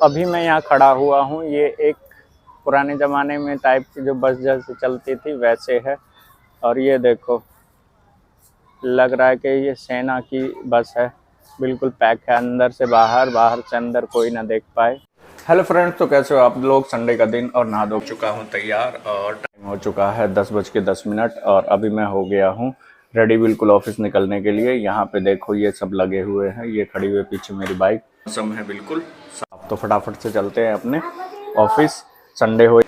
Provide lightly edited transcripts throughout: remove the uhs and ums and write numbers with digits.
अभी मैं यहाँ खड़ा हुआ हूँ, ये एक पुराने ज़माने में टाइप की जो बस जैसे चलती थी वैसे है। और ये देखो, लग रहा है कि ये सेना की बस है, बिल्कुल पैक है अंदर से बाहर, बाहर से अंदर, कोई ना देख पाए। हेलो फ्रेंड्स, तो कैसे हो आप लोग? संडे का दिन और नहा धो चुका हूँ तैयार, और टाइम हो चुका है 10:10 और अभी मैं हो गया हूँ रेडी, बिल्कुल ऑफिस निकलने के लिए। यहाँ पे देखो ये सब लगे हुए हैं, ये खड़ी हुई पीछे मेरी बाइक। मौसम है बिल्कुल साफ, तो फटाफट से चलते हैं अपने ऑफिस। संडे हो,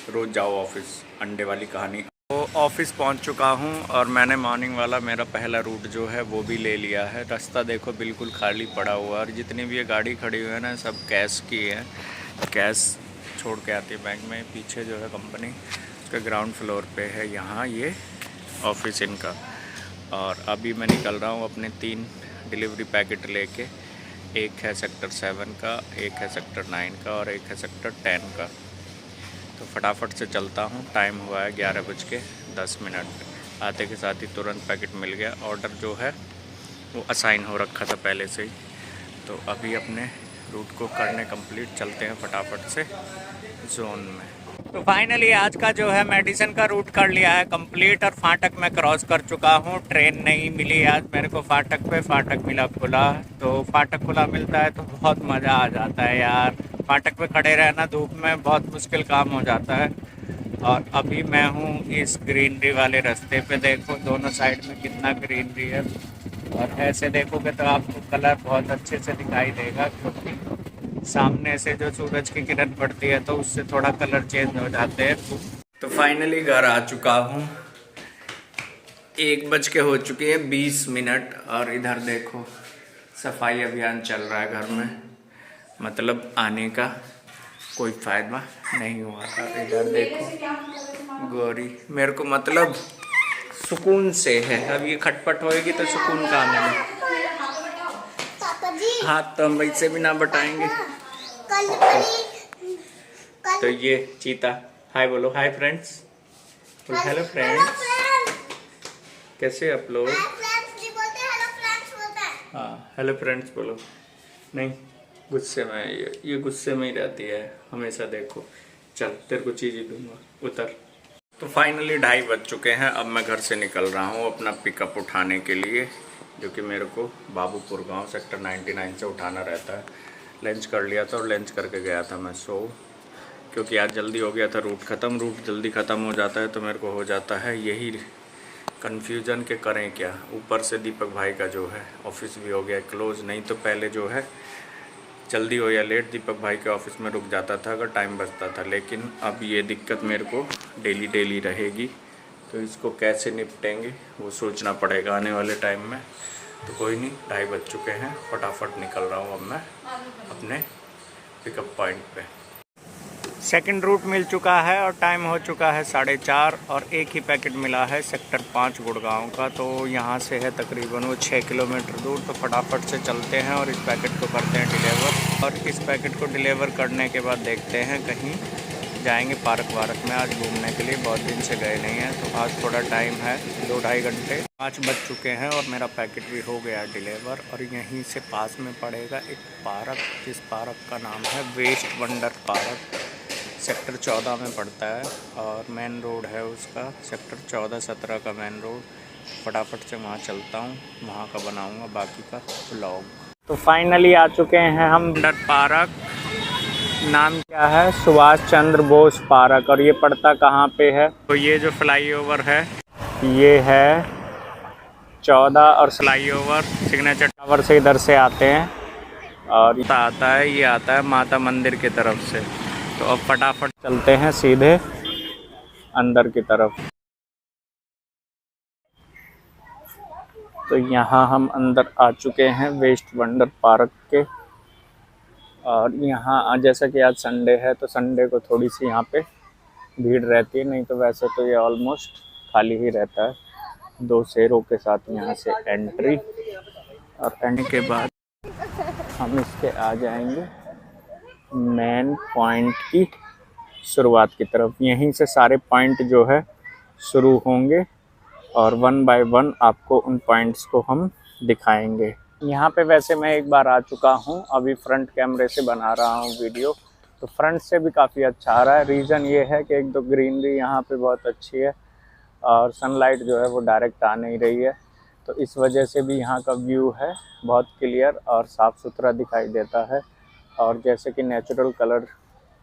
रोज जाओ ऑफिस, अंडे वाली कहानी। तो ऑफिस पहुंच चुका हूं और मैंने मॉर्निंग वाला मेरा पहला रूट जो है वो भी ले लिया है। रास्ता देखो बिल्कुल खाली पड़ा हुआ है, और जितनी भी ये गाड़ी खड़ी हुई है ना, सब कैश की है, कैश छोड़ के आती है बैंक में। पीछे जो है कंपनी, उसका ग्राउंड फ्लोर पे है यहाँ ये ऑफिस इनका। और अभी मैं निकल रहा हूँ अपने 3 डिलीवरी पैकेट लेके। एक है सेक्टर 7 का, एक है सेक्टर 9 का और एक है सेक्टर 10 का। तो फटाफट से चलता हूँ। टाइम हुआ है 11:10। आते के साथ ही तुरंत पैकेट मिल गया। ऑर्डर जो है वो असाइन हो रखा था पहले से ही। तो अभी अपने रूट को करने कंप्लीट, चलते हैं फटाफट से जोन में। तो फाइनली आज का जो है मेडिसिन का रूट कर लिया है कंप्लीट, और फाटक में क्रॉस कर चुका हूँ। ट्रेन नहीं मिली आज मेरे को फाटक पे, फाटक मिला खुला। तो फाटक खुला मिलता है तो बहुत मज़ा आ जाता है यार। फाटक पे खड़े रहना धूप में बहुत मुश्किल काम हो जाता है। और अभी मैं हूँ इस ग्रीनरी वाले रास्ते पे। देखो दोनों साइड में कितना ग्रीनरी है, और ऐसे देखोगे तो आपको कलर बहुत अच्छे से दिखाई देगा, क्योंकि सामने से जो सूरज की किरण पड़ती है तो उससे थोड़ा कलर चेंज हो जाते हैं। तो फाइनली घर आ चुका हूँ। 1:20 और इधर देखो सफाई अभियान चल रहा है घर में। मतलब आने का कोई फायदा नहीं हुआ था। इधर देखो गौरी मेरे को मतलब सुकून से है। अब ये खटपट होएगी तो सुकून कहाँ मिले। हाँ तो हम वैसे भी ना बताएंगे। तो ये चीता, हाय बोलो, हाय फ्रेंड्स, हेलो फ्रेंड्स, कैसे आप लोग? हाँ हेलो फ्रेंड्स बोलो। नहीं, गुस्से में ये गुस्से में ही रहती है हमेशा। देखो चल तेरे को चीज़ ही दूंगा, उतर। तो फाइनली 2:30 बज चुके हैं। अब मैं घर से निकल रहा हूँ अपना पिकअप उठाने के लिए, जो कि मेरे को बाबूपुर गांव सेक्टर 99 से उठाना रहता है। लंच कर लिया था और लंच करके गया था मैं क्योंकि आज जल्दी हो गया था रूट ख़त्म। रूट जल्दी ख़त्म हो जाता है तो मेरे को हो जाता है यही कन्फ्यूज़न के करें क्या। ऊपर से दीपक भाई का जो है ऑफिस भी हो गया क्लोज़। नहीं तो पहले जो है जल्दी हो या लेट दीपक भाई के ऑफिस में रुक जाता था अगर टाइम बचता था। लेकिन अब ये दिक्कत मेरे को डेली रहेगी, तो इसको कैसे निपटेंगे वो सोचना पड़ेगा आने वाले टाइम में। तो कोई नहीं, 2:30 बज चुके हैं, फटाफट निकल रहा हूँ अब मैं अपने पिकअप पॉइंट पे। सेकंड रूट मिल चुका है और टाइम हो चुका है 4:30, और एक ही पैकेट मिला है सेक्टर 5 गुड़गांव का। तो यहाँ से है तकरीबन वो 6 किलोमीटर दूर। तो फटाफट से चलते हैं और इस पैकेट को करते हैं डिलीवर। और इस पैकेट को डिलीवर करने के बाद देखते हैं कहीं जाएंगे पार्क वार्क में आज घूमने के लिए। बहुत दिन से गए नहीं हैं, तो आज थोड़ा टाइम है, 2-2.5 घंटे। 5 बज चुके हैं और मेरा पैकेट भी हो गया डिलीवर। और यहीं से पास में पड़ेगा एक पार्क, जिस पार्क का नाम है वेस्ट वंडर पार्क। सेक्टर 14 में पड़ता है और मेन रोड है उसका सेक्टर 14-17 का मेन रोड। फटाफट से वहाँ चलता हूँ, वहाँ का बनाऊँगा बाकी का व्लॉग। तो फाइनली आ चुके हैं हम वंडर पार्क। नाम क्या है? सुभाष चंद्र बोस पार्क। और ये पड़ता कहाँ पे है? तो ये जो फ्लाईओवर है ये है 14, और फ्लाईओवर सिग्नेचर टावर से इधर से आते हैं, और ये आता है माता मंदिर की तरफ से। तो अब फटाफट चलते हैं सीधे अंदर की तरफ। तो यहाँ हम अंदर आ चुके हैं वेस्ट वंडर पार्क के। और यहाँ जैसा कि आज संडे है तो संडे को थोड़ी सी यहाँ पे भीड़ रहती है, नहीं तो वैसे तो ये ऑलमोस्ट खाली ही रहता है। 2 शेरों के साथ यहाँ से एंट्री, और एंट्री के बाद हम इसके आ जाएंगे मेन पॉइंट की शुरुआत की तरफ। यहीं से सारे पॉइंट जो है शुरू होंगे, और 1 बाय 1 आपको उन पॉइंट्स को हम दिखाएंगे। यहाँ पे वैसे मैं एक बार आ चुका हूँ, अभी फ्रंट कैमरे से बना रहा हूँ वीडियो, तो फ्रंट से भी काफ़ी अच्छा आ रहा है। रीज़न ये है कि एक तो ग्रीनरी यहाँ पे बहुत अच्छी है और सनलाइट जो है वो डायरेक्ट आ नहीं रही है, तो इस वजह से भी यहाँ का व्यू है बहुत क्लियर और साफ़ सुथरा दिखाई देता है। और जैसे कि नेचुरल कलर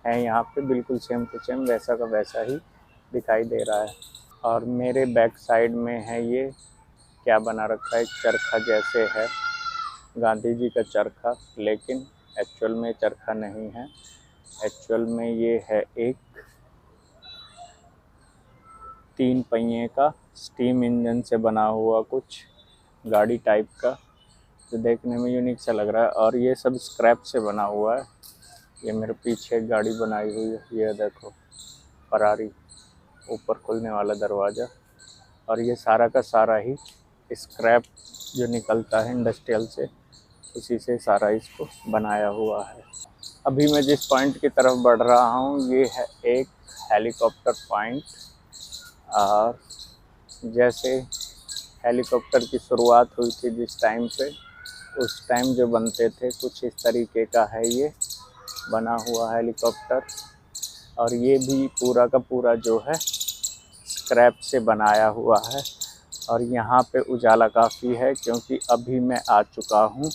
है यहाँ पे, बिल्कुल सेम टू सेम वैसा का वैसा ही दिखाई दे रहा है। और मेरे बैक साइड में है ये क्या बना रखा है, चरखा जैसे है, गांधी जी का चरखा, लेकिन एक्चुअल में चरखा नहीं है। एक्चुअल में ये है एक 3 पहिए का स्टीम इंजन से बना हुआ कुछ गाड़ी टाइप का, जो देखने में यूनिक सा लग रहा है। और ये सब स्क्रैप से बना हुआ है। ये मेरे पीछे एक गाड़ी बनाई हुई है, ये देखो फरारी, ऊपर खुलने वाला दरवाज़ा। और ये सारा का सारा ही स्क्रैप जो निकलता है इंडस्ट्रियल से, उसी से सारा इसको बनाया हुआ है। अभी मैं जिस पॉइंट की तरफ बढ़ रहा हूँ ये है एक हेलीकॉप्टर पॉइंट। और जैसे हेलीकॉप्टर की शुरुआत हुई थी जिस टाइम पे, उस टाइम जो बनते थे कुछ इस तरीके का है ये बना हुआ हेलीकॉप्टर। और ये भी पूरा का पूरा जो है स्क्रैप से बनाया हुआ है। और यहाँ पे उजाला काफ़ी है क्योंकि अभी मैं आ चुका हूँ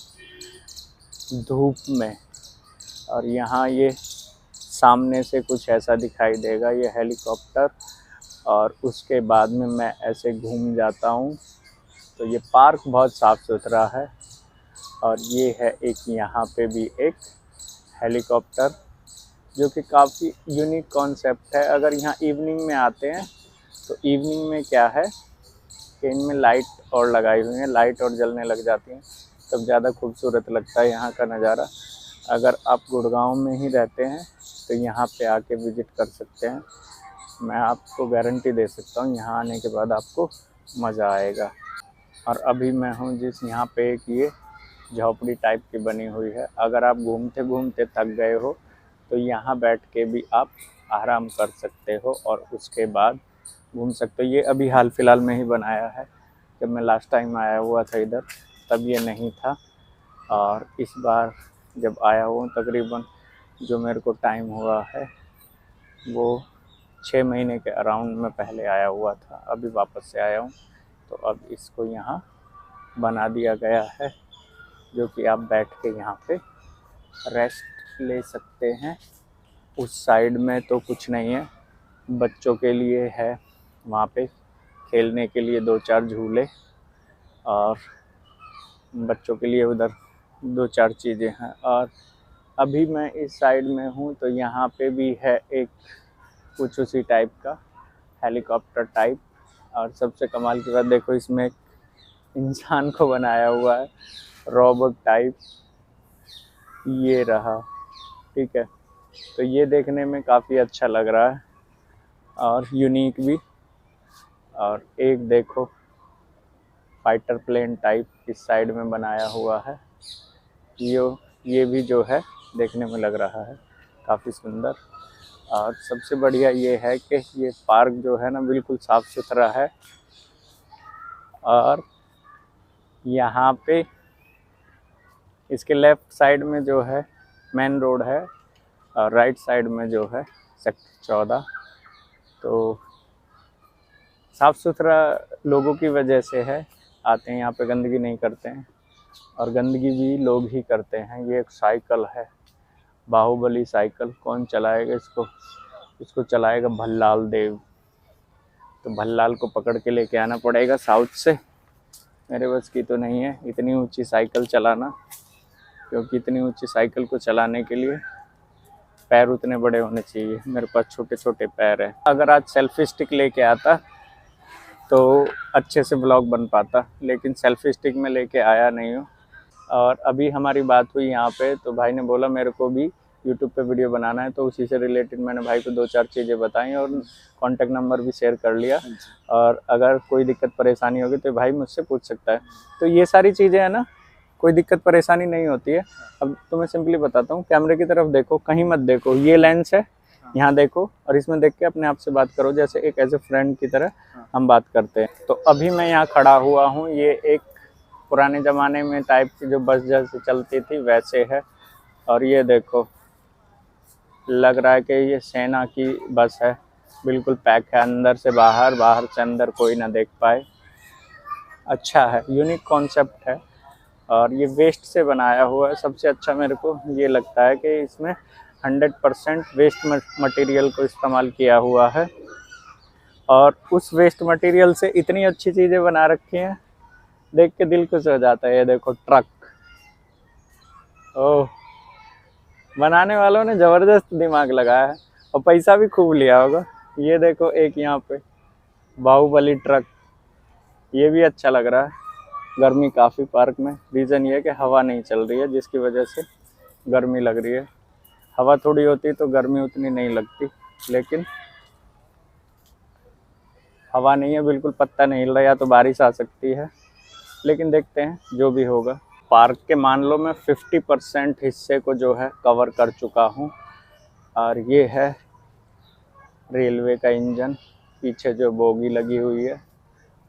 धूप में। और यहाँ ये सामने से कुछ ऐसा दिखाई देगा ये हेलीकॉप्टर, और उसके बाद में मैं ऐसे घूम जाता हूँ तो ये पार्क बहुत साफ़ सुथरा है। और ये है एक यहाँ पे भी एक हेलीकॉप्टर जो कि काफ़ी यूनिक कॉन्सेप्ट है। अगर यहाँ इवनिंग में आते हैं तो इवनिंग में क्या है कि इनमें लाइट और लगाई हुई है, लाइट और जलने लग जाती हैं, तब ज़्यादा खूबसूरत लगता है यहाँ का नज़ारा। अगर आप गुड़गांव में ही रहते हैं तो यहाँ पे आके विज़िट कर सकते हैं। मैं आपको गारंटी दे सकता हूँ यहाँ आने के बाद आपको मज़ा आएगा। और अभी मैं हूँ जिस यहाँ पे एक ये झोपड़ी टाइप की बनी हुई है। अगर आप घूमते घूमते थक गए हो तो यहाँ बैठ के भी आप आराम कर सकते हो और उसके बाद घूम सकते हो। ये अभी हाल फिलहाल में ही बनाया है, जब मैं लास्ट टाइम आया हुआ था इधर तब ये नहीं था। और इस बार जब आया हूँ तकरीबन जो मेरे को टाइम हुआ है वो 6 महीने के अराउंड में पहले आया हुआ था, अभी वापस से आया हूँ। तो अब इसको यहाँ बना दिया गया है जो कि आप बैठ के यहाँ पे रेस्ट ले सकते हैं। उस साइड में तो कुछ नहीं है, बच्चों के लिए है वहाँ पे खेलने के लिए 2-4 झूले, और बच्चों के लिए उधर 2-4 चीज़ें हैं। और अभी मैं इस साइड में हूँ तो यहाँ पे भी है एक कुछ उसी टाइप का हेलीकॉप्टर टाइप। और सबसे कमाल की बात देखो, इसमें एक इंसान को बनाया हुआ है रोबोट टाइप, ये रहा, ठीक है। तो ये देखने में काफ़ी अच्छा लग रहा है और यूनिक भी। और एक देखो फाइटर प्लेन टाइप इस साइड में बनाया हुआ है, ये भी जो है देखने में लग रहा है काफ़ी सुंदर। और सबसे बढ़िया ये है कि ये पार्क जो है ना बिल्कुल साफ़ सुथरा है। और यहाँ पे इसके लेफ़्ट साइड में जो है मेन रोड है और राइट साइड में जो है सेक्टर 14। तो साफ़ सुथरा लोगों की वजह से है, आते हैं यहाँ पे गंदगी नहीं करते हैं, और गंदगी भी लोग ही करते हैं। ये एक साइकिल है, बाहुबली साइकिल, कौन चलाएगा इसको? इसको चलाएगा भल्लाल देव। तो भल्लाल को पकड़ के लेके आना पड़ेगा साउथ से, मेरे बस की तो नहीं है इतनी ऊंची साइकिल चलाना, क्योंकि इतनी ऊंची साइकिल को चलाने के लिए पैर उतने बड़े होने चाहिए, मेरे पास छोटे छोटे पैर हैं। अगर आज सेल्फी स्टिक लेके आता तो अच्छे से ब्लॉग बन पाता, लेकिन सेल्फी स्टिक में लेके आया नहीं हूँ। और अभी हमारी बात हुई यहाँ पे तो भाई ने बोला मेरे को भी यूट्यूब पे वीडियो बनाना है, तो उसी से रिलेटेड मैंने भाई को 2-4 चीज़ें बताई और कॉन्टेक्ट नंबर भी शेयर कर लिया। और अगर कोई दिक्कत परेशानी होगी तो भाई मुझसे पूछ सकता है। तो ये सारी चीज़ें हैं ना, कोई दिक्कत परेशानी नहीं होती है। अब तो मैं सिंपली बताता हूँ, कैमरे की तरफ देखो, कहीं मत देखो, ये लेंस है, यहाँ देखो और इसमें देख के अपने आप से बात करो, जैसे एक एज ए फ्रेंड की तरह हम बात करते हैं। तो अभी मैं यहाँ खड़ा हुआ हूँ, ये एक पुराने ज़माने में टाइप की जो बस जैसे चलती थी वैसे है। और ये देखो, लग रहा है कि ये सेना की बस है, बिल्कुल पैक है अंदर से बाहर, बाहर से अंदर, कोई ना देख पाए। अच्छा है, यूनिक कॉन्सेप्ट है। और ये वेस्ट से बनाया हुआ है। सबसे अच्छा मेरे को ये लगता है कि इसमें 100% वेस्ट मटेरियल को इस्तेमाल किया हुआ है, और उस वेस्ट मटेरियल से इतनी अच्छी चीज़ें बना रखी हैं, देख के दिल खुश हो जाता है। ये देखो ट्रक, ओह, बनाने वालों ने ज़बरदस्त दिमाग लगाया है और पैसा भी खूब लिया होगा। ये देखो एक यहाँ पे बाहुबली ट्रक, ये भी अच्छा लग रहा है। गर्मी काफ़ी पार्क में, रीज़न ये है कि हवा नहीं चल रही है, जिसकी वजह से गर्मी लग रही है। हवा थोड़ी होती तो गर्मी उतनी नहीं लगती, लेकिन हवा नहीं है, बिल्कुल पत्ता नहीं हिल रहा, या तो बारिश आ सकती है, लेकिन देखते हैं जो भी होगा। पार्क के मान लो मैं 50% हिस्से को जो है कवर कर चुका हूँ। और ये है रेलवे का इंजन, पीछे जो बोगी लगी हुई है,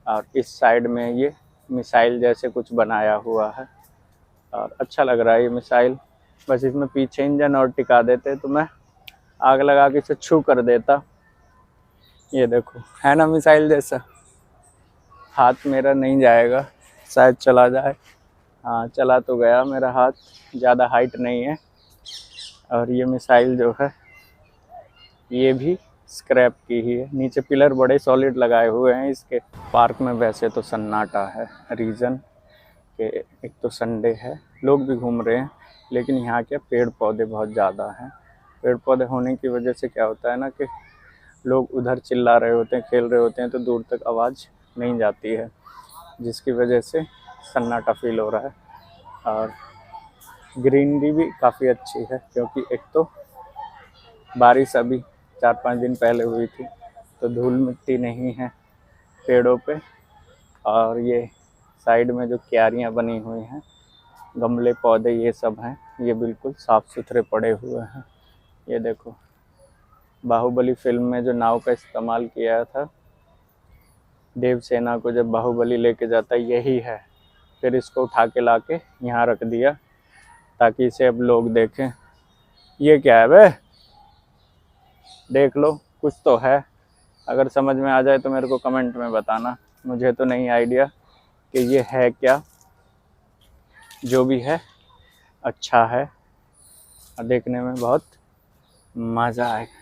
और इस साइड में ये मिसाइल जैसे कुछ बनाया हुआ है, और अच्छा लग रहा है ये मिसाइल। बस इसमें पीछे इंजन और टिका देते तो मैं आग लगा के इसे छू कर देता। ये देखो, है ना मिसाइल जैसा। हाथ मेरा नहीं जाएगा, शायद चला जाए। हाँ, चला तो गया मेरा हाथ, ज़्यादा हाइट नहीं है। और ये मिसाइल जो है ये भी स्क्रैप की ही है। नीचे पिलर बड़े सॉलिड लगाए हुए हैं इसके। पार्क में वैसे तो सन्नाटा है, रीज़न कि एक तो संडे है, लोग भी घूम रहे हैं, लेकिन यहाँ के पेड़ पौधे बहुत ज़्यादा हैं। पेड़ पौधे होने की वजह से क्या होता है ना कि लोग उधर चिल्ला रहे होते हैं, खेल रहे होते हैं, तो दूर तक आवाज़ नहीं जाती है, जिसकी वजह से सन्नाटा फील हो रहा है। और ग्रीनरी भी काफ़ी अच्छी है, क्योंकि एक तो बारिश अभी 4-5 दिन पहले हुई थी, तो धूल मिट्टी नहीं है पेड़ों पे। और ये साइड में जो क्यारियाँ बनी हुई हैं, गमले पौधे ये सब हैं, ये बिल्कुल साफ़ सुथरे पड़े हुए हैं। ये देखो, बाहुबली फिल्म में जो नाव का इस्तेमाल किया था, देवसेना को जब बाहुबली लेके जाता है, यही है। फिर इसको उठा के ला के यहाँ रख दिया ताकि इसे अब लोग देखें। ये क्या है बे, देख लो, कुछ तो है। अगर समझ में आ जाए तो मेरे को कमेंट में बताना, मुझे तो नहीं आइडिया कि ये है क्या। जो भी है अच्छा है और देखने में बहुत मज़ा आएगा।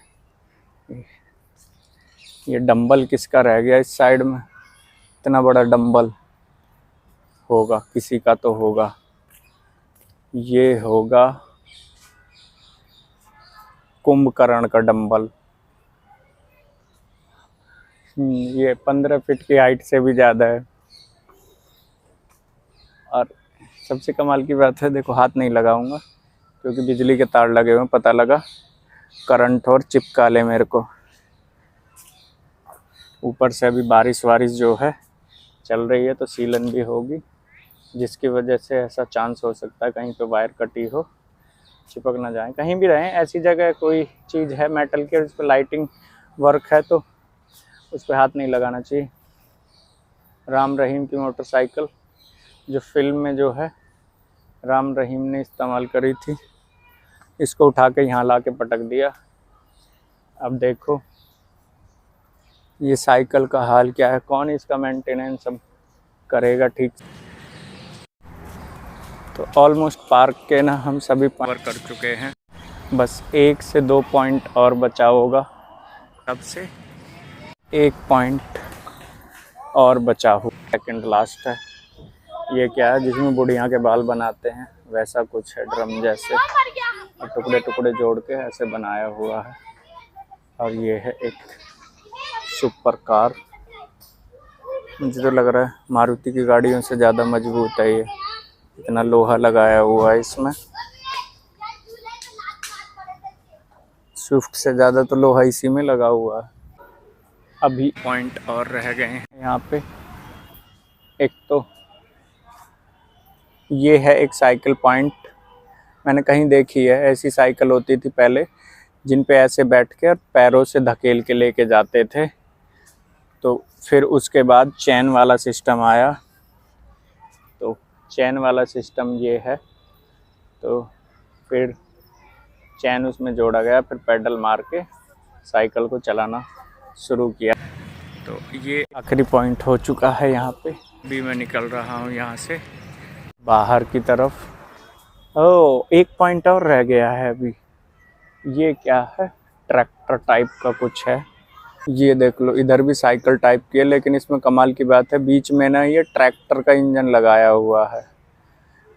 ये डंबल किसका रह गया इस साइड में, इतना बड़ा डंबल होगा किसी का तो होगा। ये होगा कुंभकर्ण का डंबल। ये 15 फीट की हाइट से भी ज़्यादा है। और सबसे कमाल की बात है, देखो हाथ नहीं लगाऊंगा क्योंकि बिजली के तार लगे हुए हैं, पता लगा करंट और चिपका ले मेरे को। ऊपर से अभी बारिश जो है चल रही है, तो सीलन भी होगी, जिसकी वजह से ऐसा चांस हो सकता है कहीं पे वायर कटी हो, चिपक ना जाए। कहीं भी रहें, ऐसी जगह कोई चीज़ है मेटल की, उस पर लाइटिंग वर्क है तो उस पर हाथ नहीं लगाना चाहिए। राम रहीम की मोटरसाइकिल, जो फिल्म में जो है राम रहीम ने इस्तेमाल करी थी, इसको उठा के यहाँ ला के पटक दिया। अब देखो ये साइकिल का हाल क्या है, कौन इसका मेंटेनेंस अब करेगा ठीक। तो ऑलमोस्ट पार्क के ना हम सभी कवर कर चुके हैं, बस 1 से 2 पॉइंट और बचा होगा। अब से 1 पॉइंट और बचा हो, सेकंड लास्ट है। ये क्या है, जिसमें बुढ़िया के बाल बनाते हैं वैसा कुछ है, ड्रम जैसे, और टुकड़े टुकड़े जोड़ के ऐसे बनाया हुआ है। और ये है एक सुपर कार, मुझे तो लग रहा है मारुति की गाड़ियों से ज़्यादा मजबूत है ये, इतना लोहा लगाया हुआ है इसमें। स्विफ्ट से ज़्यादा तो लोहा इसी में लगा हुआ है। अभी पॉइंट और रह गए हैं यहाँ पे। एक तो ये है एक साइकिल पॉइंट, मैंने कहीं देखी है, ऐसी साइकिल होती थी पहले जिन पे ऐसे बैठ के और पैरों से धकेल के लेके जाते थे। तो फिर उसके बाद चैन वाला सिस्टम आया, तो चैन वाला सिस्टम ये है। तो फिर चैन उसमें जोड़ा गया, फिर पेडल मार के साइकिल को चलाना शुरू किया। तो ये आखिरी पॉइंट हो चुका है यहाँ पे। अभी मैं निकल रहा हूँ यहाँ से बाहर की तरफ। ओह, एक पॉइंट और रह गया है अभी। ये क्या है? ट्रैक्टर टाइप का कुछ है। ये देख लो, इधर भी साइकिल टाइप की है, लेकिन इसमें कमाल की बात है बीच में ना ये ट्रैक्टर का इंजन लगाया हुआ है,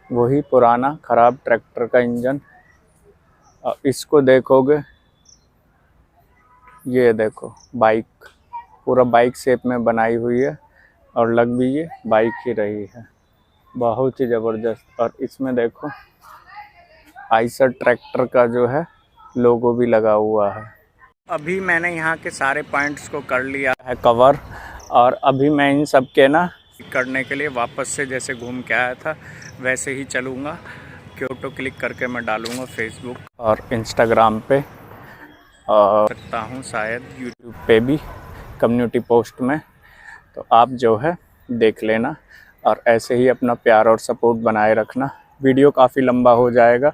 वही पुराना खराब ट्रैक्टर का इंजन। इसको देखोगे, ये देखो बाइक, पूरा बाइक शेप में बनाई हुई है और लग भी ये बाइक ही रही है, बहुत ही ज़बरदस्त। और इसमें देखो आइसर ट्रैक्टर का जो है लोगो भी लगा हुआ है। अभी मैंने यहाँ के सारे पॉइंट्स को कर लिया है कवर, और अभी मैं इन सब के ना करने के लिए वापस से जैसे घूम के आया था वैसे ही चलूँगा। फोटो क्लिक करके मैं डालूँगा फेसबुक और इंस्टाग्राम पे, और सकता हूँ शायद यूट्यूब पे भी कम्युनिटी पोस्ट में। तो आप जो है देख लेना, और ऐसे ही अपना प्यार और सपोर्ट बनाए रखना। वीडियो काफ़ी लंबा हो जाएगा,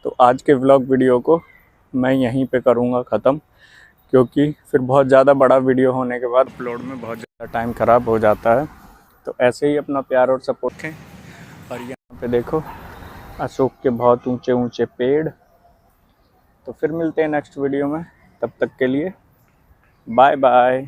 तो आज के व्लॉग वीडियो को मैं यहीं पे करूँगा ख़त्म, क्योंकि फिर बहुत ज़्यादा बड़ा वीडियो होने के बाद अपलोड में बहुत ज़्यादा टाइम ख़राब हो जाता है। तो ऐसे ही अपना प्यार और सपोर्ट है। और यहाँ पे देखो अशोक के बहुत ऊंचे ऊंचे पेड़। तो फिर मिलते हैं नेक्स्ट वीडियो में, तब तक के लिए बाय बाय।